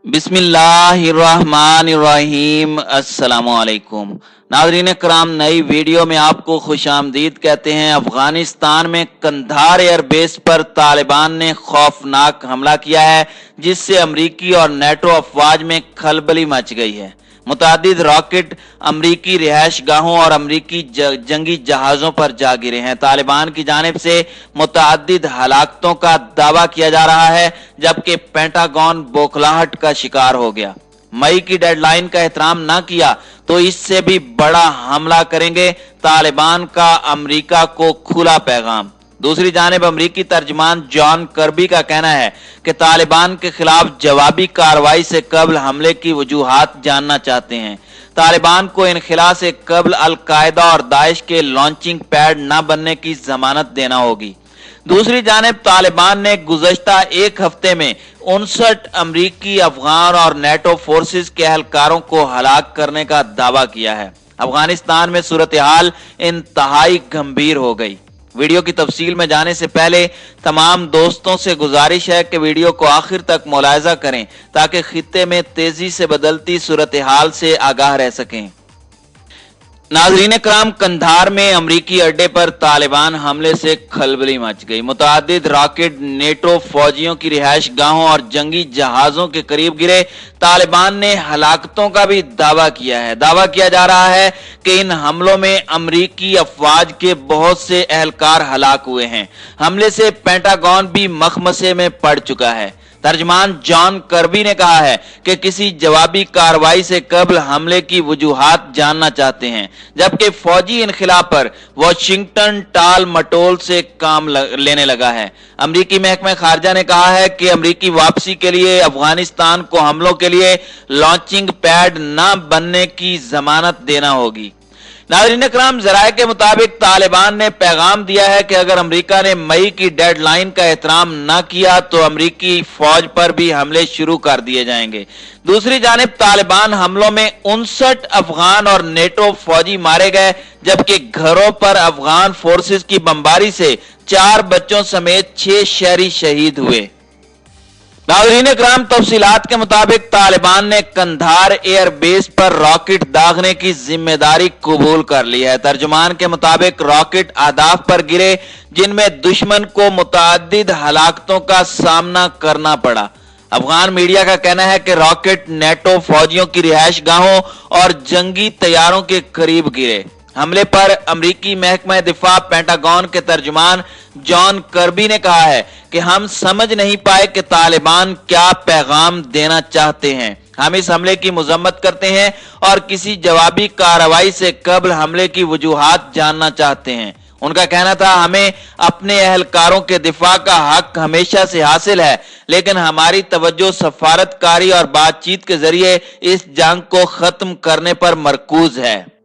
बिस्मिल्लाहिर्रहमानिर्रहीम। अस्सलामुअलैकुम नाज़रीन कराम, नई वीडियो में आपको खुशामदीद कहते हैं। अफगानिस्तान में कंधार एयरबेस पर तालिबान ने खौफनाक हमला किया है, जिससे अमरीकी और नेटो अफवाज में खलबली मच गई है। मुतादिद रॉकेट अमरीकी रिहायश गाहों और अमरीकी जंगी जहाज़ों पर जा गिरे हैं। तालिबान की जानिब से मुतादिद हलाकतों का दावा किया जा रहा है, जबकि पेंटागन बौखलाहट का शिकार हो गया। मई की डेडलाइन का एहतराम न किया तो इससे भी बड़ा हमला करेंगे, तालिबान का अमरीका को खुला पैगाम। दूसरी जानिब अमरीकी तर्जमान जॉन कर्बी का कहना है कि तालिबान के खिलाफ जवाबी कार्रवाई से कबल हमले की वजूहात जानना चाहते हैं। तालिबान को इनखिला से कबल अल-कायदा और दाइश के लॉन्चिंग पैड न बनने की जमानत देना होगी। दूसरी जानिब तालिबान ने गुज़श्ता एक हफ्ते में 59 अमरीकी, अफगान और नेटो फोर्सेस के एहलकारों को हलाक करने का दावा किया है। अफगानिस्तान में सूरत हाल इंतहाई गंभीर हो गई। वीडियो की तफसील में जाने से पहले तमाम दोस्तों से गुजारिश है कि वीडियो को आखिर तक मुलाहिजा करें, ताकि खित्ते में तेजी से बदलती सूरत हाल से आगाह रह सकें। नाज़रीन कराम, कंधार में अमरीकी अड्डे पर तालिबान हमले से खलबली मच गई। मुतादिद रॉकेट नेटो फौजियों की रिहायश गाहों और जंगी जहाजों के करीब गिरे। तालिबान ने हलाकतों का भी दावा किया है। दावा किया जा रहा है कि इन हमलों में अमरीकी अफवाज के बहुत से एहलकार हलाक हुए हैं। हमले से पेंटागन भी मखमसे में पड़ चुका है। तर्जमान जॉन कर्बी ने कहा है कि किसी जवाबी कार्रवाई से कबल हमले की वजूहात जानना चाहते हैं, जबकि फौजी इनखिला पर वाशिंगटन टाल मटोल से काम लेने लगा है। अमरीकी महकमा खारजा ने कहा है कि अमरीकी वापसी के लिए अफगानिस्तान को हमलों के लिए लॉन्चिंग पैड न बनने की जमानत देना होगी। नाज़रीन कराम, ज़राए के मुताबिक तालिबान ने पैगाम दिया है कि अगर अमेरिका ने मई की डेडलाइन का एहतराम न किया तो अमरीकी फौज पर भी हमले शुरू कर दिए जाएंगे। दूसरी जानिब तालिबान हमलों में 59 अफगान और नेटो फौजी मारे गए, जबकि घरों पर अफगान फोर्सेस की बमबारी से 4 बच्चों समेत 6 शहरी शहीद हुए। नाज़रीन कराम, तफसीलात के मुताबिक तालिबान ने कंधार एयर बेस पर रॉकेट दागने की जिम्मेदारी कबूल कर ली है। तर्जुमान के मुताबिक रॉकेट अहदाफ पर गिरे, जिनमें दुश्मन को मुतादिद हलाकतों का सामना करना पड़ा। अफगान मीडिया का कहना है कि रॉकेट नेटो फौजियों की रिहायश गाहों और जंगी तैयारों के करीब गिरे। हमले पर अमरीकी महकमा दिफा पेंटागन के तर्जुमान जॉन कर्बी ने कहा है कि हम समझ नहीं पाए कि तालिबान क्या पैगाम देना चाहते हैं। हम इस हमले की मजम्मत करते हैं और किसी जवाबी कार्रवाई से कबल हमले की वजूहात जानना चाहते हैं। उनका कहना था, हमें अपने अहलकारों के दिफा का हक हमेशा से हासिल है, लेकिन हमारी तवज्जो सफारतकारी और बातचीत के जरिए इस जंग को खत्म करने पर मरकूज है।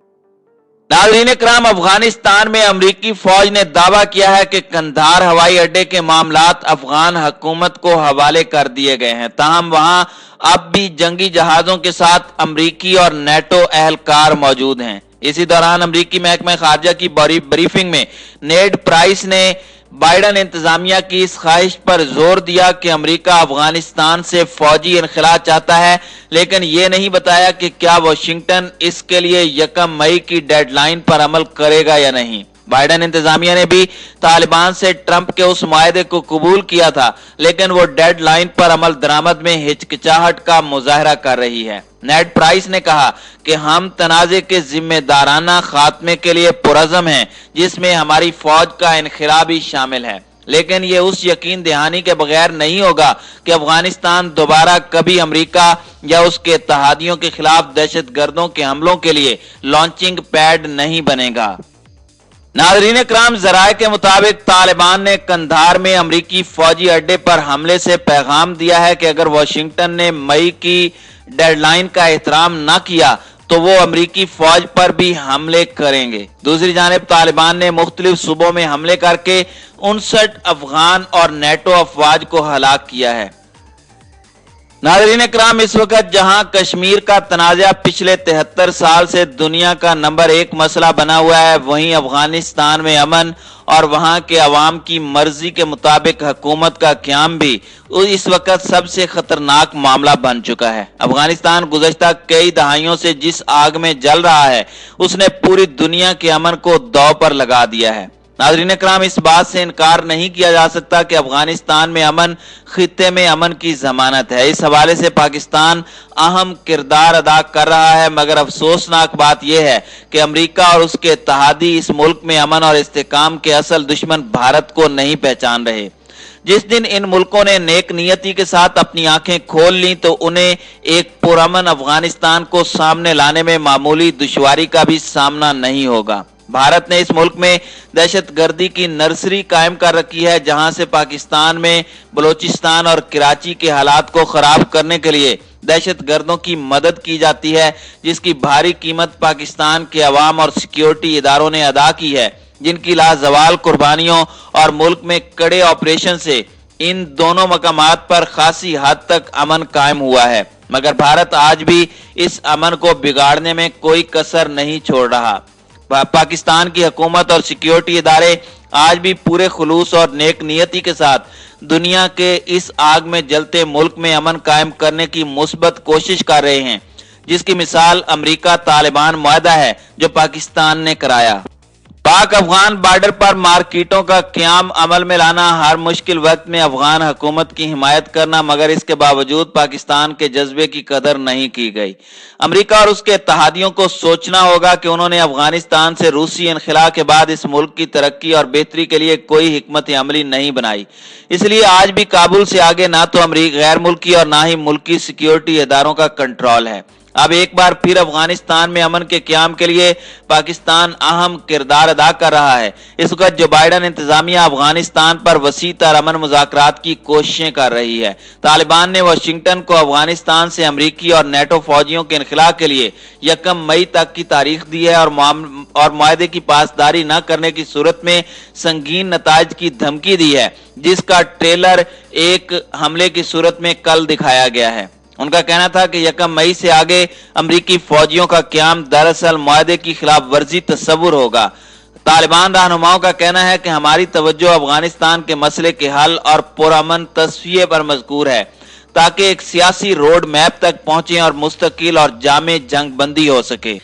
नाज़रीन कराम, अफगानिस्तान में अमरीकी फौज ने दावा किया है कि कंधार हवाई अड्डे के मामलात अफगान हुकूमत को हवाले कर दिए गए हैं। ताहम वहां अब भी जंगी जहाजों के साथ अमरीकी और नेटो एहलकार मौजूद हैं। इसी दौरान अमरीकी महकमा खारजा की ब्रीफिंग में नेड प्राइस ने बाइडन इंतजामिया की इस ख्वाहिश पर जोर दिया कि अमेरिका अफगानिस्तान से फौजी इनखिला चाहता है, लेकिन यह नहीं बताया कि क्या वाशिंगटन इसके लिए 1 मई की डेडलाइन पर अमल करेगा या नहीं। बाइडन इंतजामिया ने भी तालिबान से ट्रंप के उस मुआहदे को कबूल किया था, लेकिन वो डेडलाइन पर अमल दरामद में हिचकिचाहट का मुजाहरा कर रही है। नेड प्राइस ने कहा कि हम तनाज़े के जिम्मेदाराना खात्मे के लिए पुरज़म हैं, जिसमें हमारी फौज का इनखिला भी शामिल है, लेकिन ये उस यकीन दहानी के बगैर नहीं होगा कि अफगानिस्तान दोबारा कभी अमेरिका या उसके इत्तेहादियों के खिलाफ दहशतगर्दों के हमलों के लिए लॉन्चिंग पैड नहीं बनेगा। नाज़रीन कराम, ज़राए के मुताबिक तालिबान ने कंधार में अमरीकी फौजी अड्डे पर हमले से पैगाम दिया है कि अगर वाशिंगटन ने मई की डेडलाइन का एहतराम न किया तो वो अमरीकी फौज पर भी हमले करेंगे। दूसरी जानिब तालिबान ने मुख्तलिफ सूबों में हमले करके 59 अफगान और नेटो अफवाज को हलाक किया है। नाज़रीन इकराम, इस वक्त जहां कश्मीर का तनाज़ा पिछले 73 साल से दुनिया का नंबर 1 मसला बना हुआ है, वहीं अफगानिस्तान में अमन और वहां के अवाम की मर्जी के मुताबिक हुकूमत का क़याम भी इस वक्त सबसे खतरनाक मामला बन चुका है। अफगानिस्तान गुज़श्ता कई दहाइयों से जिस आग में जल रहा है, उसने पूरी दुनिया के अमन को दांव पर लगा दिया है। नाज़रीन इकराम, इस बात से इनकार नहीं किया जा सकता कि अफगानिस्तान में अमन खित्ते में अमन की जमानत है। इस हवाले से पाकिस्तान अहम किरदार अदा कर रहा है, मगर अफसोसनाक बात यह है कि अमेरिका और उसके इत्तेहादी इस मुल्क में अमन और इस्तेकाम के असल दुश्मन भारत को नहीं पहचान रहे। जिस दिन इन मुल्कों ने नेक नियति के साथ अपनी आंखें खोल ली तो उन्हें एक पुरअमन अफगानिस्तान को सामने लाने में मामूली दुश्वारी का भी सामना नहीं होगा। भारत ने इस मुल्क में दहशतगर्दी की नर्सरी कायम कर रखी है, जहां से पाकिस्तान में बलोचिस्तान और कराची के हालात को खराब करने के लिए दहशतगर्दों की मदद की जाती है, जिसकी भारी कीमत पाकिस्तान के अवाम और सिक्योरिटी इदारों ने अदा की है, जिनकी लाजवाल कुर्बानियों और मुल्क में कड़े ऑपरेशन से इन दोनों मकामात पर खासी हद तक अमन कायम हुआ है। मगर भारत आज भी इस अमन को बिगाड़ने में कोई कसर नहीं छोड़ रहा। पाकिस्तान की हुकूमत और सिक्योरिटी इदारे आज भी पूरे खुलूस और नेक नियति के साथ दुनिया के इस आग में जलते मुल्क में अमन कायम करने की मुस्बत कोशिश कर रहे हैं, जिसकी मिसाल अमेरिका तालिबान मुआहदा है जो पाकिस्तान ने कराया। पाक अफगान बॉर्डर पर मार्केटों का क़याम अमल में लाना, हर मुश्किल वक्त में अफगान हुकूमत की हिमायत करना, मगर इसके बावजूद पाकिस्तान के जज्बे की कदर नहीं की गई। अमेरिका और उसके इत्तेहादियों को सोचना होगा कि उन्होंने अफगानिस्तान से रूसी इनखिला के बाद इस मुल्क की तरक्की और बेहतरी के लिए कोई हिकमत अमली नहीं बनाई। इसलिए आज भी काबुल से आगे ना तो गैर मुल्की और ना ही मुल्की सिक्योरिटी इदारों का कंट्रोल है। अब एक बार फिर अफगानिस्तान में अमन के क़याम के लिए पाकिस्तान अहम किरदार अदा कर रहा है। इस वक्त जो बाइडन इंतजामिया अफगानिस्तान पर वसी तर अमन मुज़ाकरात की कोशिशें कर रही है। तालिबान ने वाशिंगटन को अफगानिस्तान से अमरीकी और नेटो फौजियों के इनखिला के लिए 1 मई तक की तारीख दी है और मुआहदे की पासदारी न करने की सूरत में संगीन नताइज की धमकी दी है, जिसका ट्रेलर एक हमले की सूरत में कल दिखाया गया है। उनका कहना था कि 1 मई से आगे अमरीकी फौजियों का क़याम दरअसल मुआहदे की खिलाफ वर्जी तस्वुर होगा। तालिबान रहनुमाओं का कहना है कि हमारी तवज्जो अफगानिस्तान के मसले के हल और पुरअमन तस्फिये पर मज़कूर है, ताकि एक सियासी रोड मैप तक पहुंचे और मुस्तकिल और जामे जंग बंदी हो सके।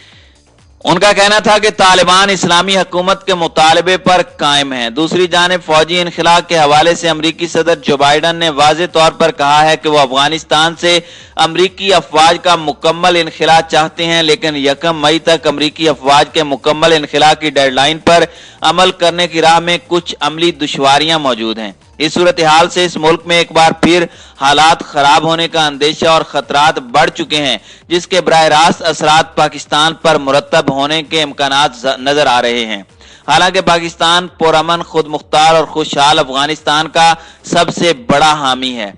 उनका कहना था कि तालिबान इस्लामी हुकूमत के मुतालबे पर कायम है। दूसरी जानिब फौजी इनखिला के हवाले से अमरीकी सदर जो बाइडन ने वाज़ेह तौर पर कहा है कि वो अफगानिस्तान से अमरीकी अफवाज का मुकम्मल इनखिला चाहते हैं, लेकिन 1 मई तक अमरीकी अफवाज के मुकम्मल इनखिला की डेडलाइन पर अमल करने की राह में कुछ अमली दुश्वारियां मौजूद हैं। इस सूरत हाल से इस मुल्क में एक बार फिर हालात खराब होने का अंदेशा और खतरात बढ़ चुके हैं, जिसके बराह रास्त असरात पाकिस्तान पर मुरतब होने के इम्कानात नजर आ रहे हैं। हालांकि पाकिस्तान पुरअमन, खुद मुख्तार और खुशहाल अफगानिस्तान का सबसे बड़ा हामी है।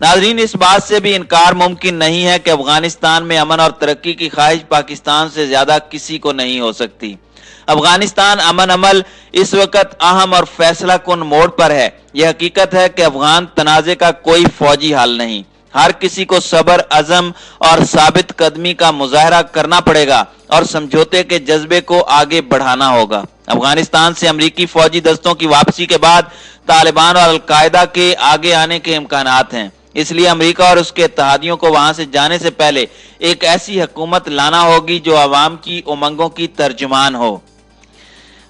नाज़रीन, इस बात से भी इनकार मुमकिन नहीं है कि अफगानिस्तान में अमन और तरक्की की ख्वाहिश पाकिस्तान से ज्यादा किसी को नहीं हो सकती। अफगानिस्तान अमन अमल इस वक्त अहम और फैसला कुन मोड़ पर है। यह हकीकत है कि अफगान तनाज़े का कोई फौजी हल नहीं। हर किसी को सब्र, अज़म और साबित कदमी का मुजाहरा करना पड़ेगा और समझौते के जज्बे को आगे बढ़ाना होगा। अफगानिस्तान से अमरीकी फौजी दस्तों की वापसी के बाद तालिबान और अलकायदा के आगे आने के इम्कानात हैं। इसलिए अमेरिका और उसके इत्तेहादियों को वहां से जाने से पहले एक ऐसी हुकूमत लाना होगी जो अवाम की उमंगों की तर्जुमान हो।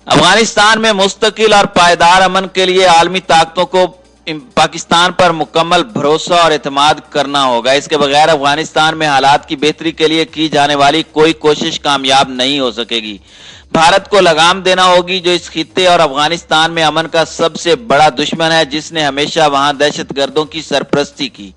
अफगानिस्तान में मुस्तकिल और पायदार अमन के लिए आलमी ताकतों को पाकिस्तान पर मुकम्मल भरोसा और एतमाद करना होगा। इसके बगैर अफगानिस्तान में हालात की बेहतरी के लिए की जाने वाली कोई कोशिश कामयाब नहीं हो सकेगी। भारत को लगाम देना होगी, जो इस खित्ते और अफगानिस्तान में अमन का सबसे बड़ा दुश्मन है, जिसने हमेशा वहां दहशतगर्दों की सरपरस्ती की।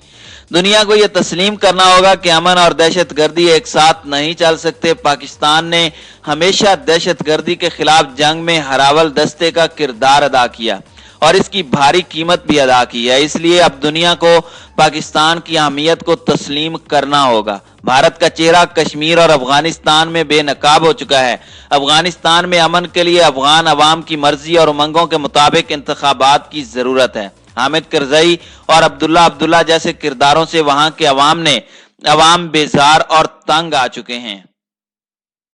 दुनिया को यह तस्लीम करना होगा कि अमन और दहशतगर्दी एक साथ नहीं चल सकते। पाकिस्तान ने हमेशा दहशतगर्दी के खिलाफ जंग में हरावल दस्ते का किरदार अदा किया और इसकी भारी कीमत भी अदा की है। इसलिए अब दुनिया को पाकिस्तान की अहमियत को तस्लीम करना होगा। भारत का चेहरा कश्मीर और अफगानिस्तान में बेनकाब हो चुका है। अफगानिस्तान में अमन के लिए अफगान अवाम की मर्जी और उमंगों के मुताबिक इंतखाबात की जरूरत है। हामिद करजई और अब्दुल्ला जैसे किरदारों से वहां के अवाम बेजार और तंग आ चुके हैं।